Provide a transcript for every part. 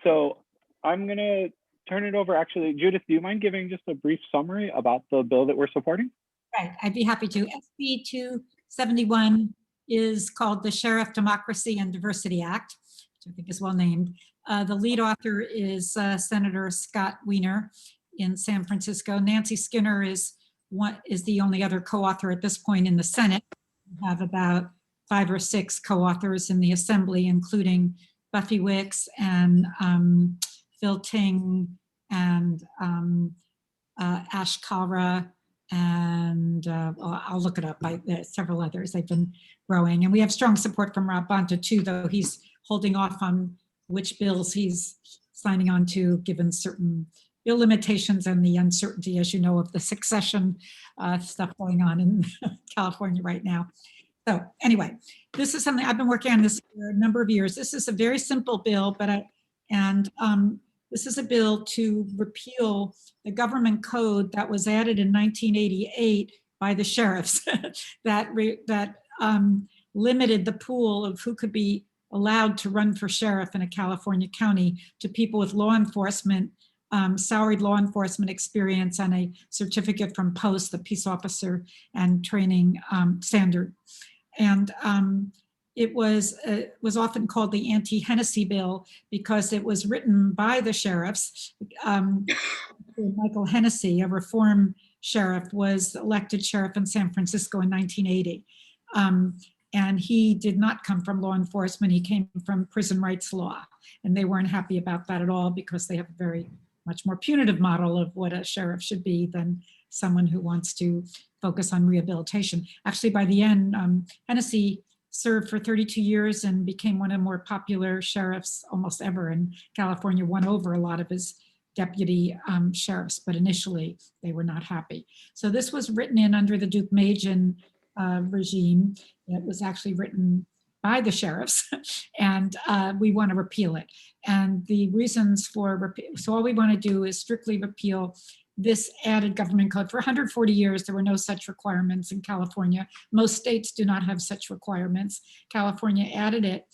So I'm going to turn it over. Actually, Judith, do you mind giving just a brief summary about the bill that we're supporting? Right, I'd be happy to. SB271 is called the Sheriff Democracy and Diversity Act, which I think is well named. The lead author is Senator Scott Wiener in San Francisco. Nancy Skinner is the only other co-author at this point in the Senate. We have about 5 or 6 co-authors in the Assembly, including Buffy Wicks and Phil Ting and Ash Kalra, and I'll look it up. Several others. They've been growing, and we have strong support from Rob Bonta too, though he's holding off on which bills he's signing on to, given certain bill limitations and the uncertainty, as you know, of the succession stuff going on in California right now. So anyway, this is something I've been working on this for a number of years. This is a very simple bill, but this is a bill to repeal the government code that was added in 1988 by the sheriffs that limited the pool of who could be allowed to run for sheriff in a California county to people with law enforcement, salaried law enforcement experience, and a certificate from POST, the Peace Officer and Training Standard. And it was often called the anti-Hennessy bill because it was written by the sheriffs. Michael Hennessy, a reform sheriff, was elected sheriff in San Francisco in 1980. And he did not come from law enforcement. He came from prison rights law. And they weren't happy about that at all because they have a very much more punitive model of what a sheriff should be than someone who wants to focus on rehabilitation. Actually, by the end, Hennessy served for 32 years and became one of the more popular sheriffs almost ever in California, won over a lot of his deputy sheriffs, but initially they were not happy. So this was written in under the Duke Majan regime. It was actually written by the sheriffs, and we want to repeal it. And the reasons for repeal, so all we want to do is strictly repeal this added government code. For 140 years, there were no such requirements in California. Most states do not have such requirements. California added it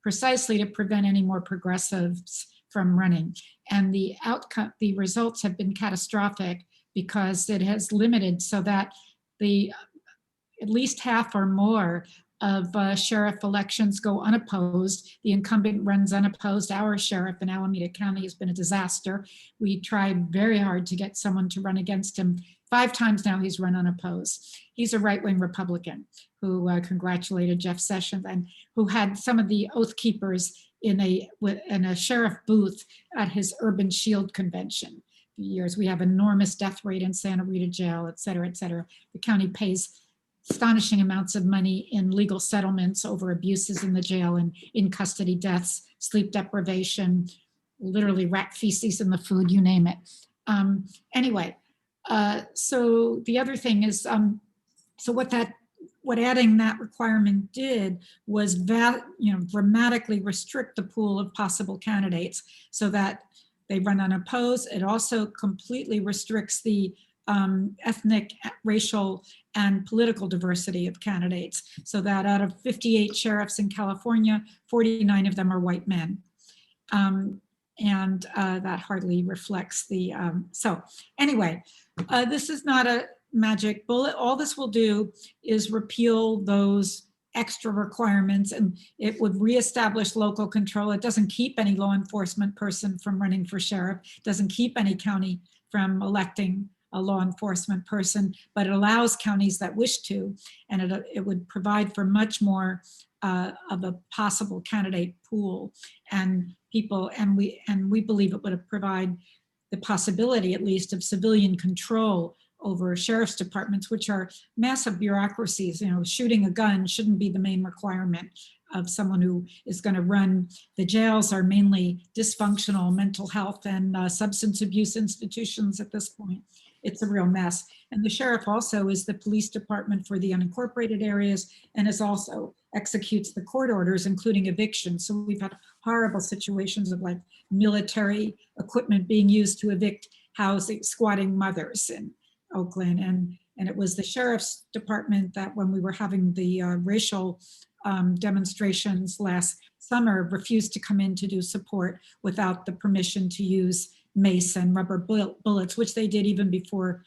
precisely to prevent any more progressives from running. And the outcome, the results have been catastrophic because it has limited so that at least half or more of sheriff elections go unopposed. The incumbent runs unopposed. Our sheriff in Alameda County has been a disaster. We tried very hard to get someone to run against him. 5 times now he's run unopposed. He's a right-wing Republican who congratulated Jeff Sessions and who had some of the Oath Keepers in a sheriff booth at his Urban Shield convention for years. We have enormous death rate in Santa Rita Jail, et cetera, et cetera. The county pays astonishing amounts of money in legal settlements over abuses in the jail and in custody deaths, sleep deprivation, literally rat feces in the food, you name it. Anyway, so the other thing is, so what adding that requirement did was dramatically restrict the pool of possible candidates so that they run unopposed. It also completely restricts the ethnic, racial, and political diversity of candidates, so that out of 58 sheriffs in California, 49 of them are white men. And that hardly reflects the, so anyway, this is not a magic bullet. All this will do is repeal those extra requirements, and it would reestablish local control. It doesn't keep any law enforcement person from running for sheriff, doesn't keep any county from electing a law enforcement person, but it allows counties that wish to, and it would provide for much more of a possible candidate pool and people, and we believe it would provide the possibility, at least, of civilian control over sheriff's departments, which are massive bureaucracies. You know, shooting a gun shouldn't be the main requirement of someone who is going to run. The jails are mainly dysfunctional mental health and substance abuse institutions at this point. It's a real mess. And the sheriff also is the police department for the unincorporated areas and is also executes the court orders, including eviction. So we've had horrible situations of like military equipment being used to evict housing, squatting mothers in Oakland. And it was the sheriff's department that when we were having the racial demonstrations last summer refused to come in to do support without the permission to use mace and rubber bullets, which they did even before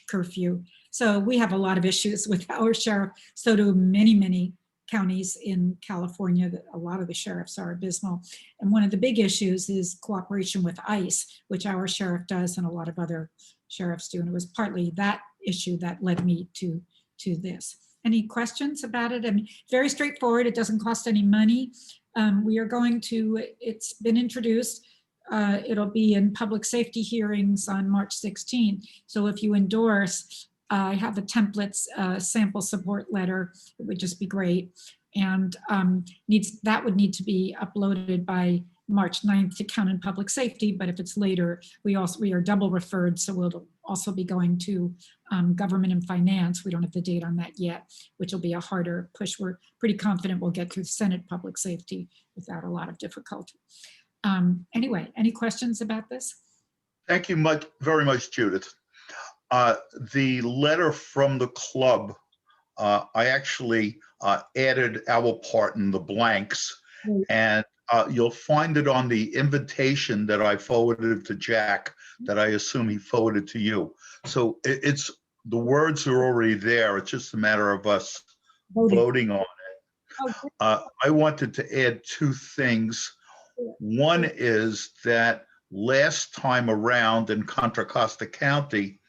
curfew. So we have a lot of issues with our sheriff. So do many, many counties in California. That a lot of the sheriffs are abysmal. And one of the big issues is cooperation with ICE, which our sheriff does and a lot of other sheriffs do. And it was partly that issue that led me to this. Any questions about it? I mean, very straightforward. It doesn't cost any money. We are going to, it's been introduced. It'll be in public safety hearings on March 16. So if you endorse, I have a templates sample support letter. It would just be great. And that would need to be uploaded by March 9th to count in public safety. But if it's later, we are double referred. So we'll also be going to government and finance. We don't have the date on that yet, which will be a harder push. We're pretty confident we'll get through Senate public safety without a lot of difficulty. Anyway, any questions about this? Thank you very much, Judith. The letter from the club, I actually added our part in the blanks, and you'll find it on the invitation that I forwarded to Jack, that I assume he forwarded to you. So it's, the words are already there. It's just a matter of us voting on it. I wanted to add two things. One is that last time around in Contra Costa County,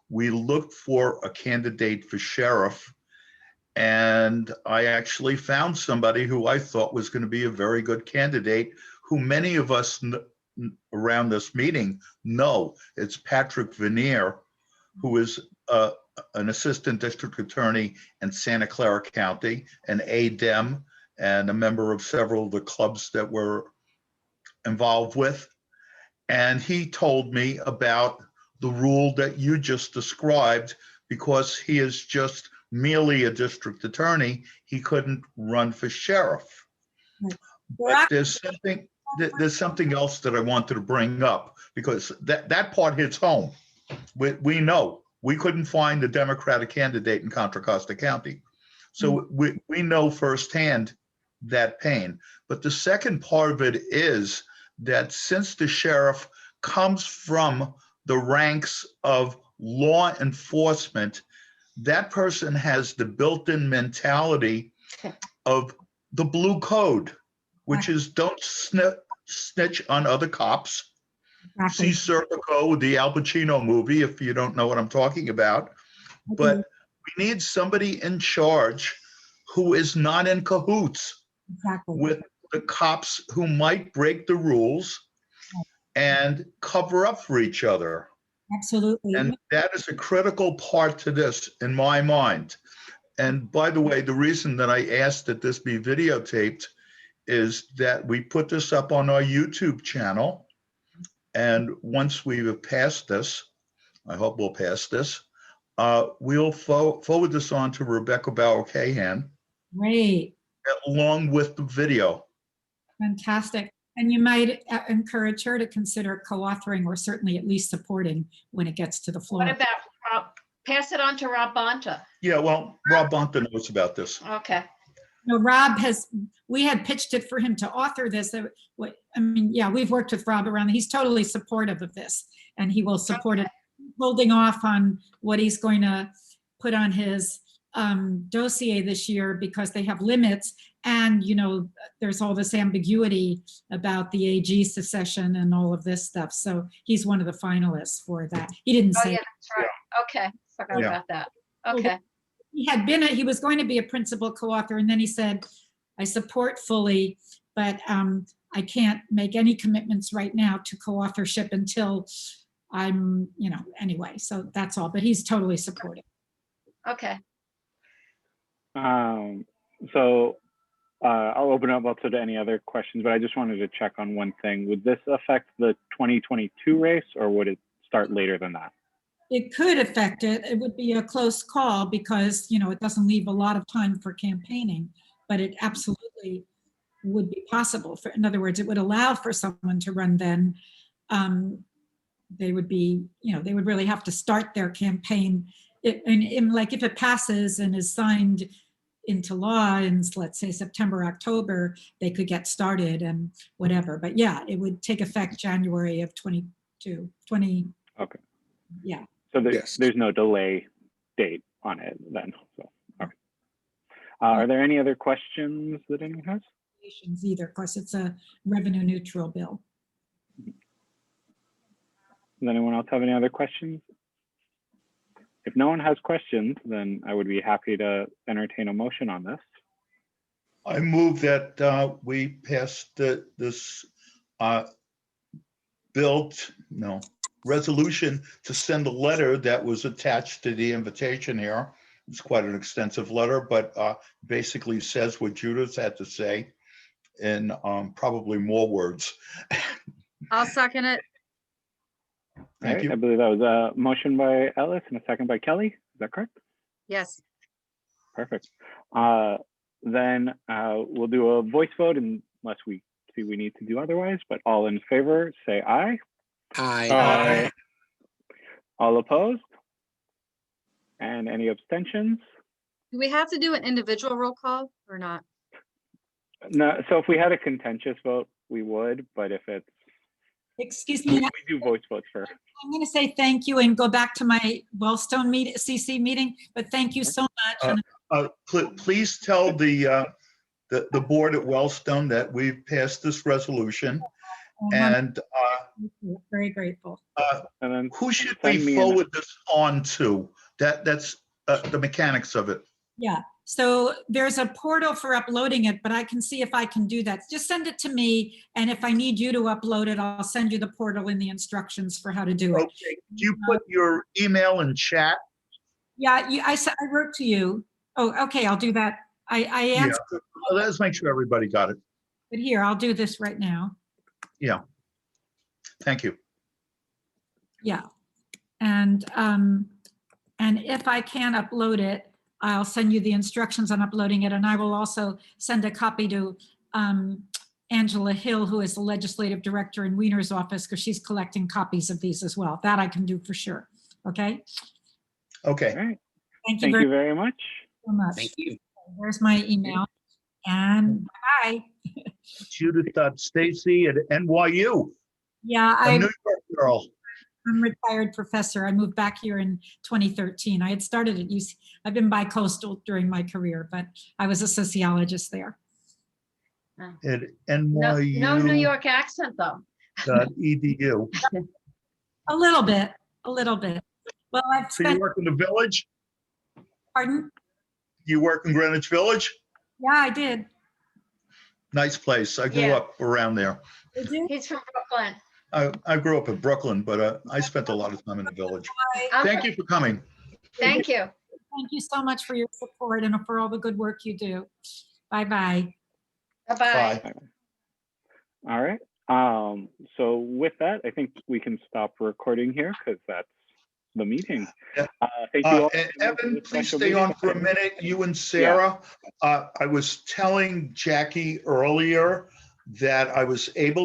we looked for a candidate for sheriff, and I actually found somebody who I thought was going to be a very good candidate, who many of us around this meeting know. It's Patrick Veneer, who is an assistant district attorney in Santa Clara County, an ADEM, and a member of several of the clubs that we're involved with. And he told me about the rule that you just described. Because he is just merely a district attorney, he couldn't run for sheriff. But there's something else that I wanted to bring up, because that part hits home. We know we couldn't find a Democratic candidate in Contra Costa County. So we know firsthand that pain. But the second part of it is that since the sheriff comes from the ranks of law enforcement, that person has the built-in mentality of the blue code, which is don't snitch on other cops. Exactly. See Serpico, the Al Pacino movie, if you don't know what I'm talking about. But we need somebody in charge who is not in cahoots with the cops who might break the rules and cover up for each other. Absolutely. And that is a critical part to this, in my mind. And by the way, the reason that I asked that this be videotaped is that we put this up on our YouTube channel. And once we've passed this, I hope we'll pass this, we'll forward this on to Rebecca Bauer-Cahan. Great. Along with the video. Fantastic. And you might encourage her to consider co-authoring, or certainly at least supporting when it gets to the floor. What about, pass it on to Rob Bonta? Yeah, well, Rob Bonta knows about this. Okay. No, we had pitched it for him to author this. I mean, yeah, we've worked with Rob around. He's totally supportive of this, and he will support it. Holding off on what he's going to put on his dossier this year because they have limits. And, you know, there's all this ambiguity about the AG secession and all of this stuff. So he's one of the finalists for that. He didn't say. Oh, yeah, that's right. Okay. Forgot about that. Okay. He was going to be a principal co-author, and then he said, I support fully, but I can't make any commitments right now to co-authorship until I'm, you know, anyway, so that's all, but he's totally supportive. Okay. So I'll open up also to any other questions, but I just wanted to check on one thing. Would this affect the 2022 race, or would it start later than that? It could affect it. It would be a close call because, you know, it doesn't leave a lot of time for campaigning, but it absolutely would be possible. In other words, it would allow for someone to run then. They would be, you know, they would really have to start their campaign. Like if it passes and is signed into law in, let's say, September, October, they could get started and whatever. But yeah, it would take effect January of 20. Okay. Yeah. So Yes. there's no delay date on it then. So, all right. Are there any other questions that anyone has? Either, of course, it's a revenue neutral bill. Does anyone else have any other questions? If no one has questions, then I would be happy to entertain a motion on this. I move that we pass this resolution to send a letter that was attached to the invitation here. It's quite an extensive letter, but basically says what Judith had to say in probably more words. I'll second it. Thank Right, you. I believe that was a motion by Ellis and a second by Kelly. Is that correct? Yes. Perfect. Then we'll do a voice vote unless we see we need to do otherwise, but all in favor, say aye. Aye. All opposed? And any abstentions? Do we have to do an individual roll call or not? No, so if we had a contentious vote, we would, but if it's, Excuse we me, do voice votes first. I'm going to say thank you and go back to my Wellstone CC meeting, but thank you so much. And Please tell the board at Wellstone that we've passed this resolution. I'm And very grateful. And then who should send we me forward this on to? That's the mechanics of it. Yeah, so there's a portal for uploading it, but I can see if I can do that. Just send it to me, and if I need you to upload it, I'll send you the portal and the instructions for how to do it. Okay, do you put your email in chat? Yeah, I wrote to you. Oh, okay, I'll do that. I Yeah, answered, let's make sure everybody got it. but here, I'll do this right now. Thank you. Yeah, and if I can upload it, I'll send you the instructions on uploading it, and I will also send a copy to Angela Hill, who is the legislative director in Wiener's office, because she's collecting copies of these as well. That I can do for sure. Okay. Okay. All right. Thank you Thank very you very much. much. Thank you. There's my email, and bye. Judith.Stacy at NYU, Yeah, a New York girl. I'm a retired professor. I moved back here in 2013. I had started at UC. I've been bi-coastal during my career, but I was a sociologist there. At No, NYU. no New York accent, though. .edu. A little bit. Well, I've So you spent, work in the Village? pardon? You work in Greenwich Village? Yeah, I did. Nice place. I grew Yeah. up around there. Did you? He's from Brooklyn. I grew up in Brooklyn, but I spent a lot of time in the Village. Thank you for coming. Thank you. Thank you so much for your support and for all the good work you do. Bye-bye. Bye-bye. Bye. All right. So with that, I think we can stop recording here because that's the meeting. Yeah. Thank you all. And Evan, please Special stay on meeting. for a minute. You and Sarah. I was telling Jackie earlier that I was able